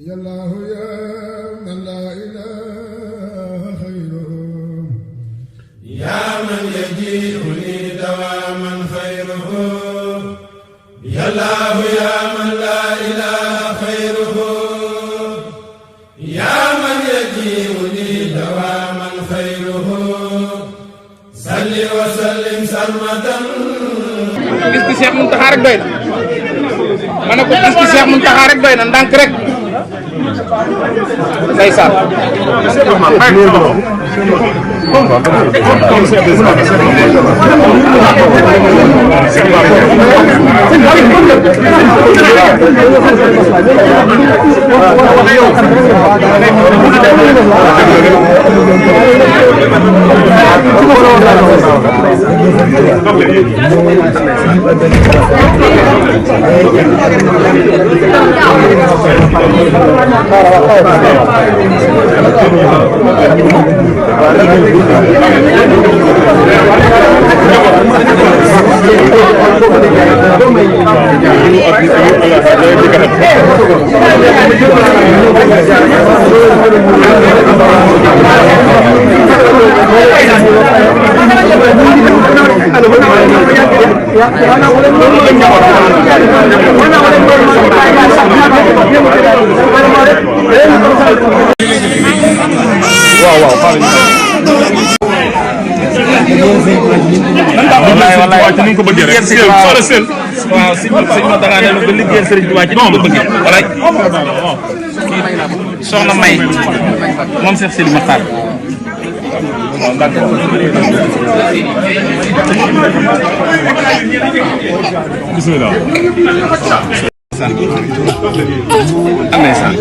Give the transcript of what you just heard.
يا الله يا من لا إله خيره يا من يجيئني دواما خيره يا الله يا من لا إله خيره يا من يجيئني دواما خيره صل وسلم سرمدا gis gi Cheikh Mountakha rek doy na ma ne ko gis gi Cheikh Mountakha rek doy na ndànk rek ndeysaan wallaay ci ni ko bëggee rek waaw sëñ Mountakha ne ko liggéeyal Serigne Touba ci ni ko bëggee wallaay soxna May moom Cheikh Sidi Makhtar bismillah amee san